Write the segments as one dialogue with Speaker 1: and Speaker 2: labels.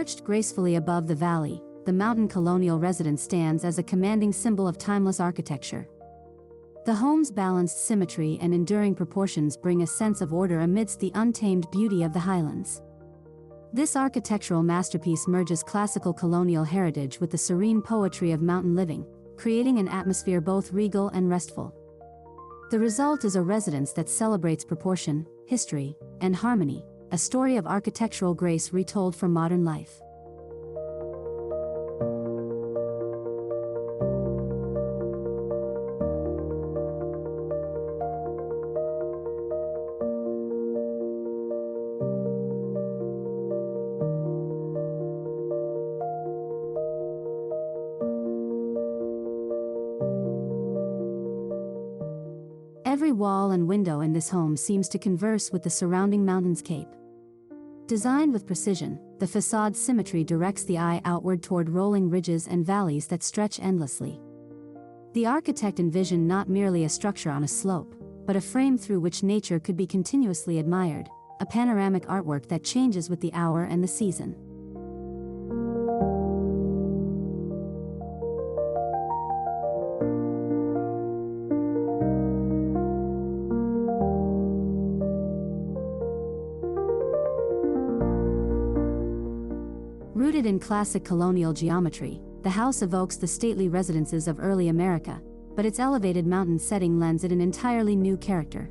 Speaker 1: Perched gracefully above the valley, the Mountain Colonial Residence stands as a commanding symbol of timeless architecture. The home's balanced symmetry and enduring proportions bring a sense of order amidst the untamed beauty of the Highlands. This architectural masterpiece merges classical colonial heritage with the serene poetry of mountain living, creating an atmosphere both regal and restful. The result is a residence that celebrates proportion, history, and harmony, a story of architectural grace retold for modern life. Every wall and window in this home seems to converse with the surrounding mountainscape. Designed with precision, the facade's symmetry directs the eye outward toward rolling ridges and valleys that stretch endlessly. The architect envisioned not merely a structure on a slope, but a frame through which nature could be continuously admired, a panoramic artwork that changes with the hour and the season. Rooted in classic colonial geometry, the house evokes the stately residences of early America, but its elevated mountain setting lends it an entirely new character.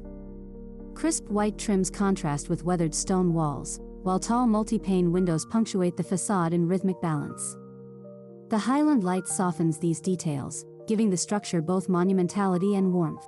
Speaker 1: Crisp white trims contrast with weathered stone walls, while tall multi-pane windows punctuate the facade in rhythmic balance. The Highland light softens these details, giving the structure both monumentality and warmth.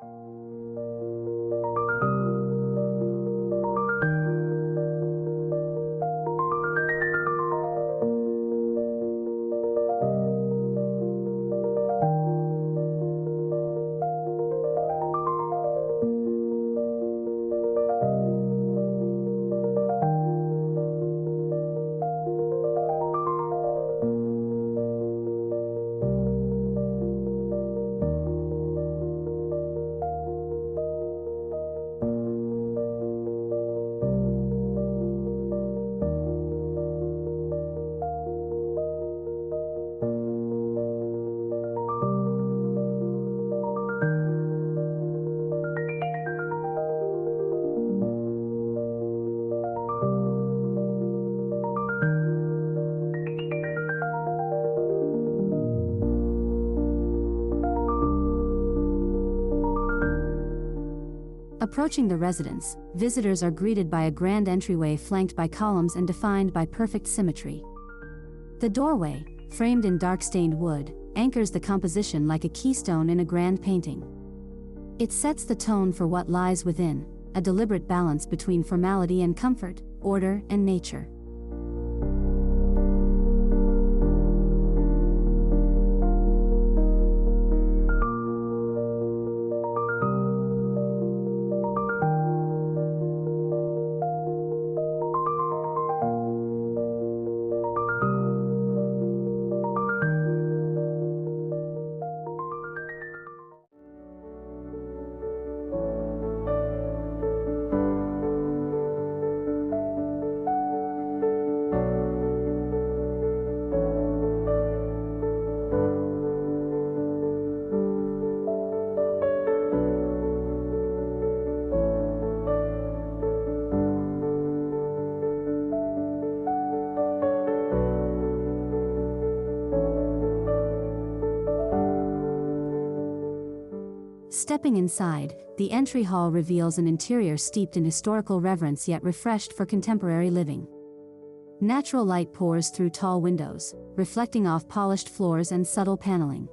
Speaker 1: Approaching the residence, visitors are greeted by a grand entryway flanked by columns and defined by perfect symmetry. The doorway, framed in dark-stained wood, anchors the composition like a keystone in a grand painting. It sets the tone for what lies within, a deliberate balance between formality and comfort, order and nature. Stepping inside, the entry hall reveals an interior steeped in historical reverence yet refreshed for contemporary living. Natural light pours through tall windows, reflecting off polished floors and subtle paneling.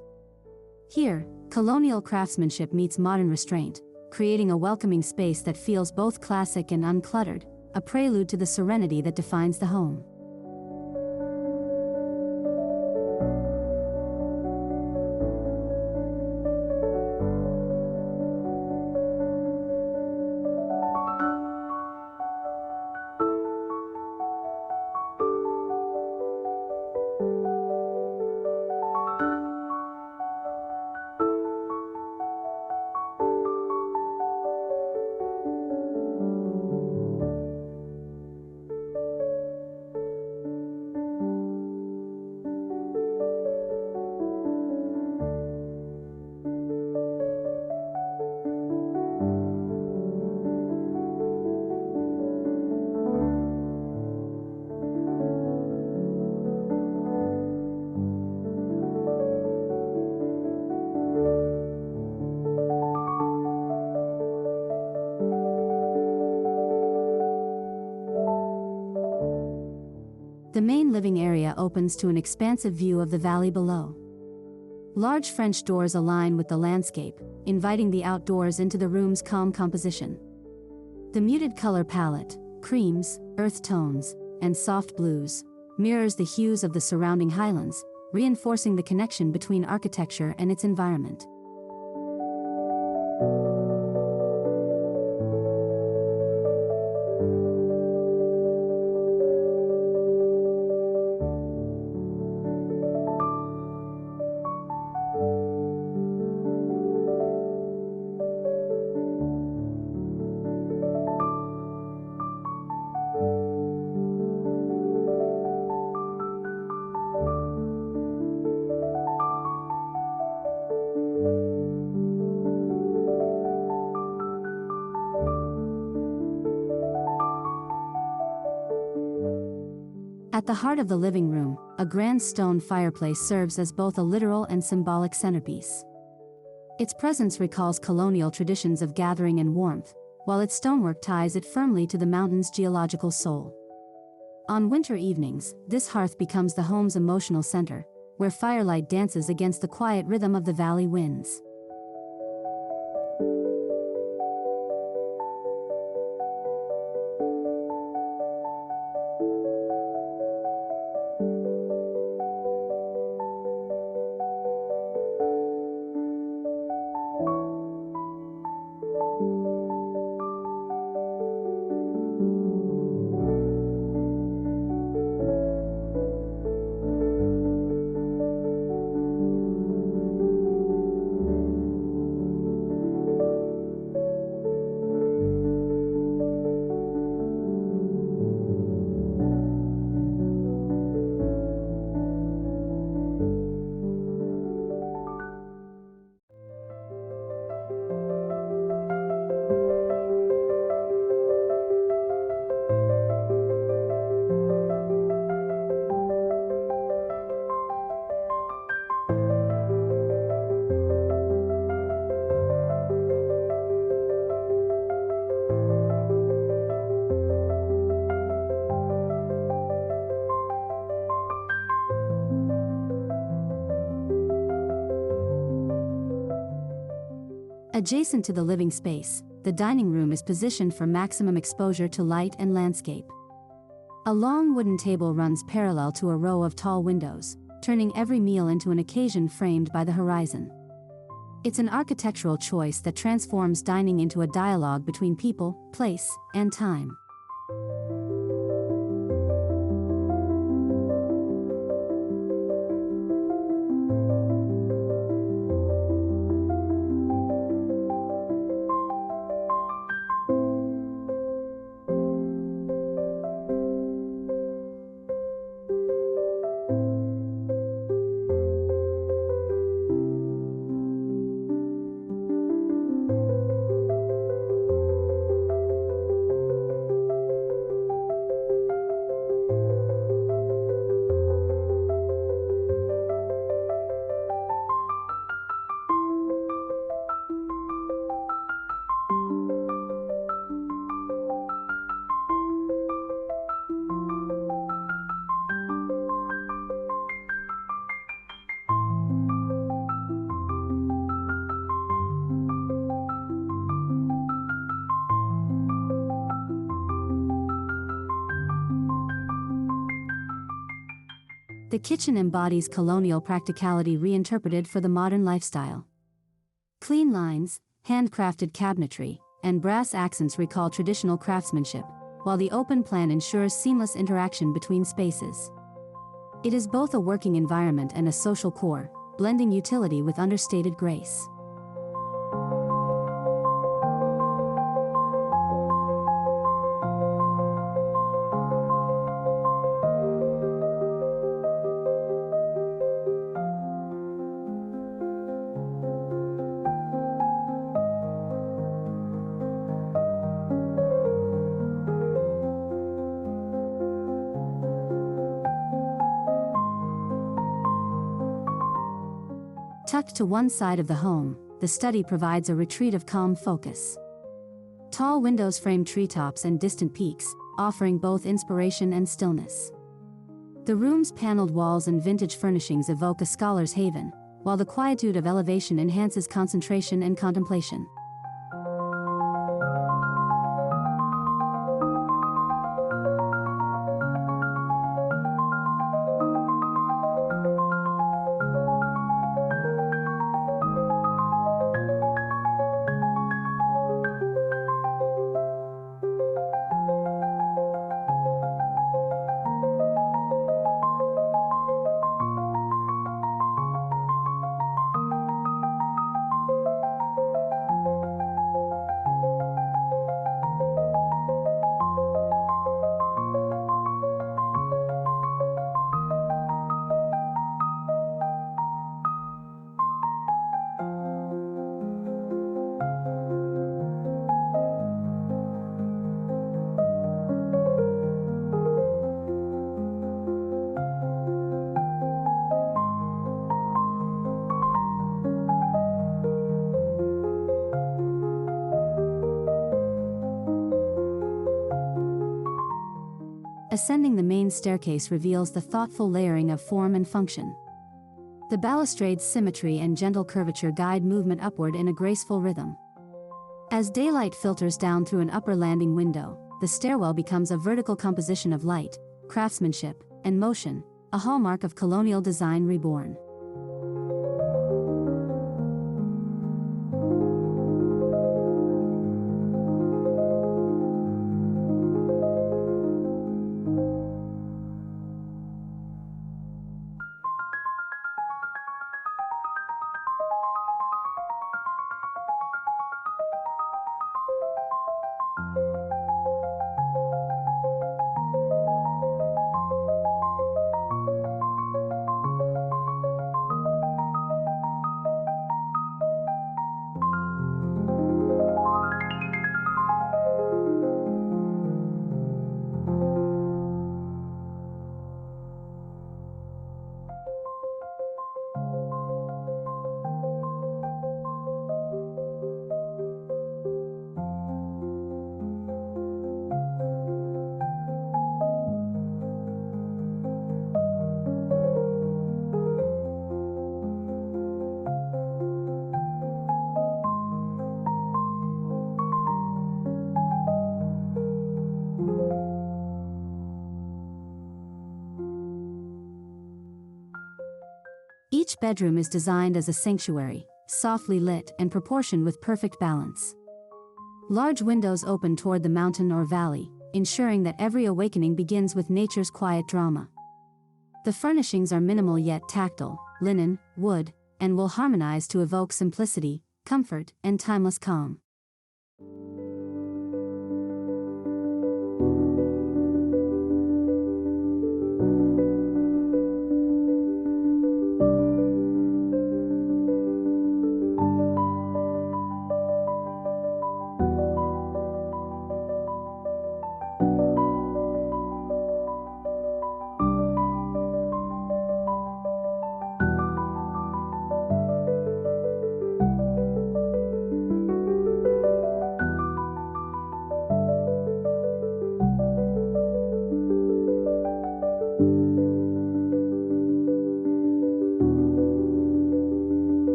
Speaker 1: Here, colonial craftsmanship meets modern restraint, creating a welcoming space that feels both classic and uncluttered, a prelude to the serenity that defines the home. The main living area opens to an expansive view of the valley below. Large French doors align with the landscape, inviting the outdoors into the room's calm composition. The muted color palette, creams, earth tones, and soft blues, mirrors the hues of the surrounding Highlands, reinforcing the connection between architecture and its environment. At the heart of the living room, a grand stone fireplace serves as both a literal and symbolic centerpiece. Its presence recalls colonial traditions of gathering and warmth, while its stonework ties it firmly to the mountain's geological soul. On winter evenings, this hearth becomes the home's emotional center, where firelight dances against the quiet rhythm of the valley winds. Adjacent to the living space, the dining room is positioned for maximum exposure to light and landscape. A long wooden table runs parallel to a row of tall windows, turning every meal into an occasion framed by the horizon. It's an architectural choice that transforms dining into a dialogue between people, place, and time. The kitchen embodies colonial practicality reinterpreted for the modern lifestyle. Clean lines, handcrafted cabinetry, and brass accents recall traditional craftsmanship, while the open plan ensures seamless interaction between spaces. It is both a working environment and a social core, blending utility with understated grace. Tucked to one side of the home, the study provides a retreat of calm focus. Tall windows frame treetops and distant peaks, offering both inspiration and stillness. The room's paneled walls and vintage furnishings evoke a scholar's haven, while the quietude of elevation enhances concentration and contemplation. Ascending the main staircase reveals the thoughtful layering of form and function. The balustrade's symmetry and gentle curvature guide movement upward in a graceful rhythm. As daylight filters down through an upper landing window, the stairwell becomes a vertical composition of light, craftsmanship, and motion, a hallmark of colonial design reborn. Each bedroom is designed as a sanctuary, softly lit and proportioned with perfect balance. Large windows open toward the mountain or valley, ensuring that every awakening begins with nature's quiet drama. The furnishings are minimal yet tactile, linen, wood, and will harmonize to evoke simplicity, comfort, and timeless calm.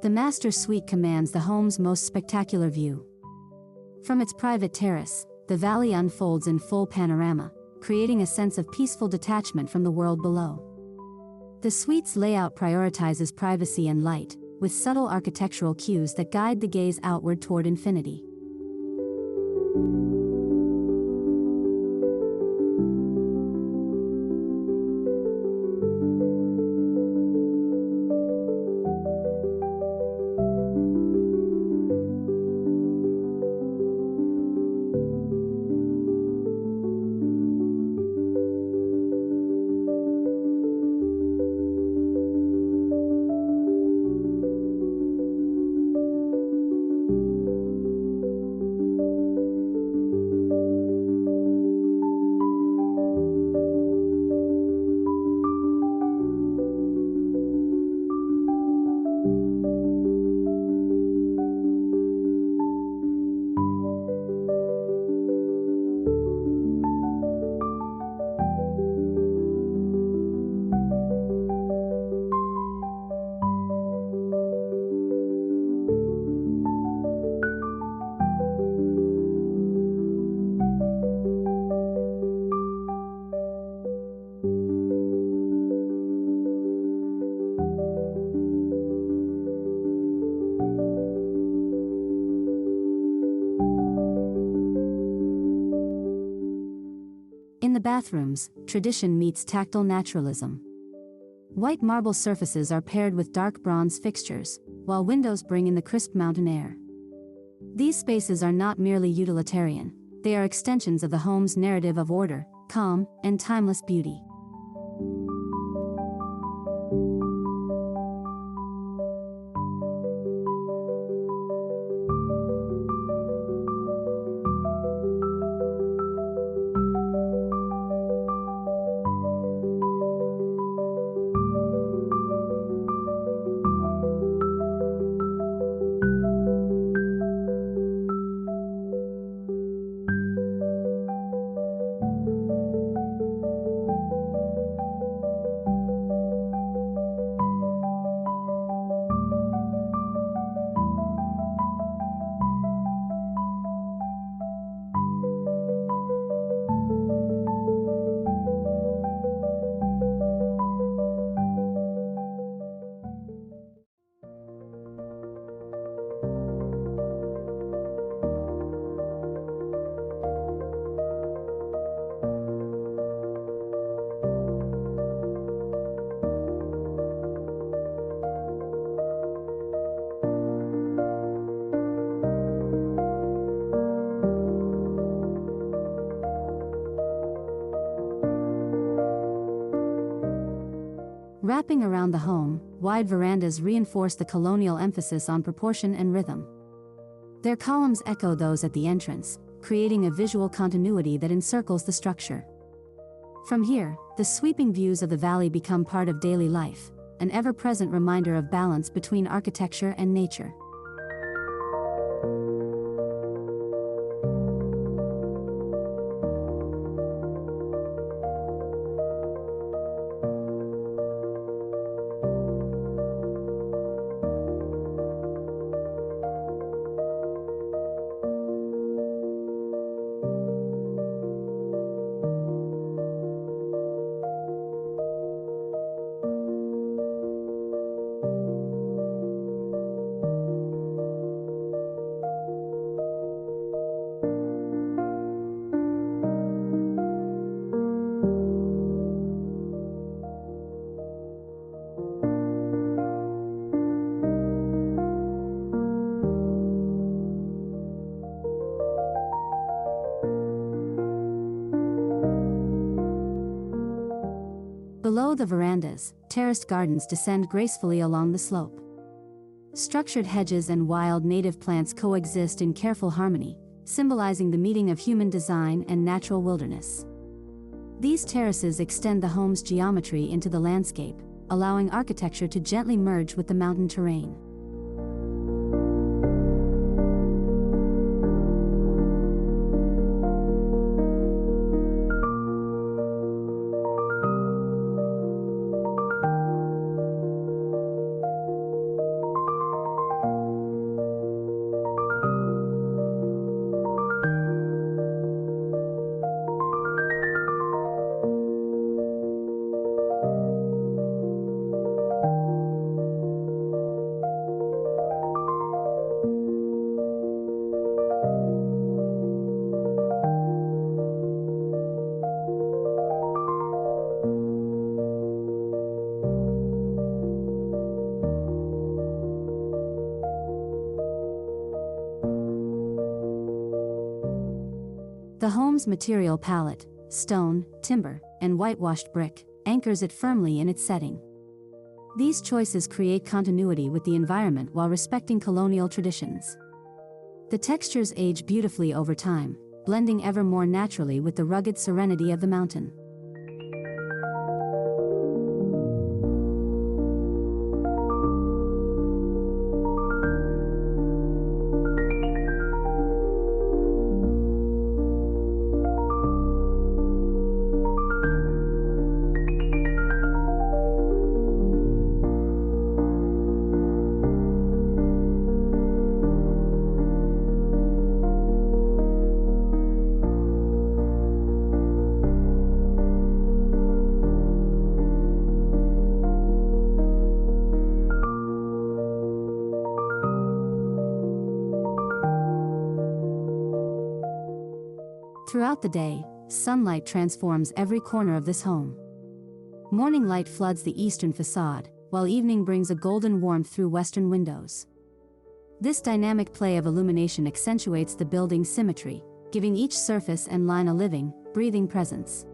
Speaker 1: The master suite commands the home's most spectacular view. From its private terrace, the valley unfolds in full panorama, creating a sense of peaceful detachment from the world below. The suite's layout prioritizes privacy and light, with subtle architectural cues that guide the gaze outward toward infinity. bathrooms, tradition meets tactile naturalism. White marble surfaces are paired with dark bronze fixtures, while windows bring in the crisp mountain air. These spaces are not merely utilitarian, they are extensions of the home's narrative of order, calm, and timeless beauty. Wrapping around the home, wide verandas reinforce the colonial emphasis on proportion and rhythm. Their columns echo those at the entrance, creating a visual continuity that encircles the structure. From here, the sweeping views of the valley become part of daily life, an ever-present reminder of balance between architecture and nature. Below the verandas, terraced gardens descend gracefully along the slope. Structured hedges and wild native plants coexist in careful harmony, symbolizing the meeting of human design and natural wilderness. These terraces extend the home's geometry into the landscape, allowing architecture to gently merge with the mountain terrain. The home's material palette, stone, timber, and whitewashed brick, anchors it firmly in its setting. These choices create continuity with the environment while respecting colonial traditions. The textures age beautifully over time, blending ever more naturally with the rugged serenity of the mountain. Throughout the day, sunlight transforms every corner of this home. Morning light floods the eastern facade, while evening brings a golden warmth through western windows. This dynamic play of illumination accentuates the building's symmetry, giving each surface and line a living, breathing presence.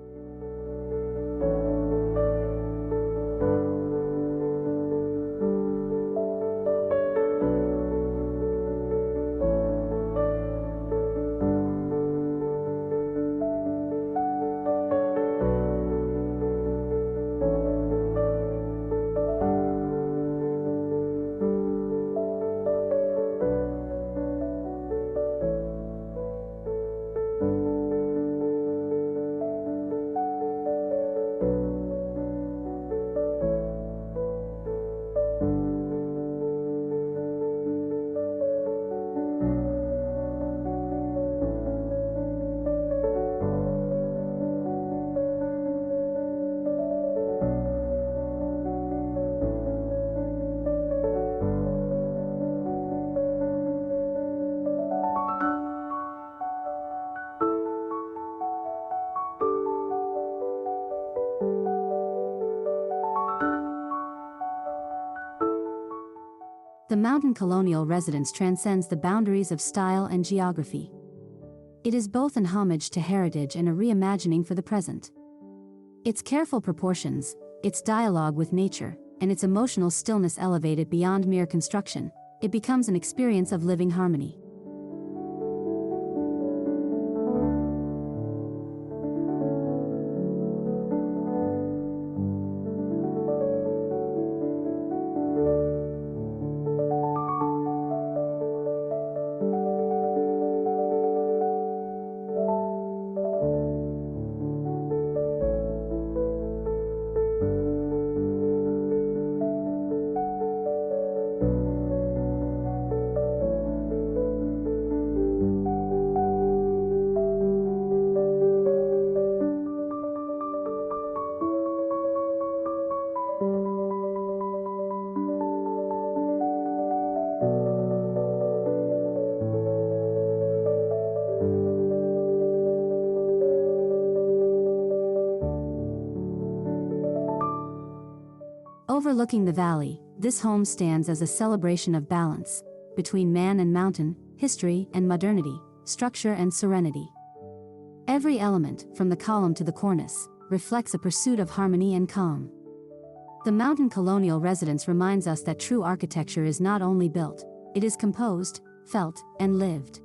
Speaker 1: The Mountain Colonial Residence transcends the boundaries of style and geography. It is both an homage to heritage and a reimagining for the present. Its careful proportions, its dialogue with nature, and its emotional stillness elevate it beyond mere construction. It becomes an experience of living harmony. Overlooking the valley, this home stands as a celebration of balance between man and mountain, history and modernity, structure and serenity. Every element, from the column to the cornice, reflects a pursuit of harmony and calm. The Mountain Colonial Residence reminds us that true architecture is not only built, it is composed, felt, and lived.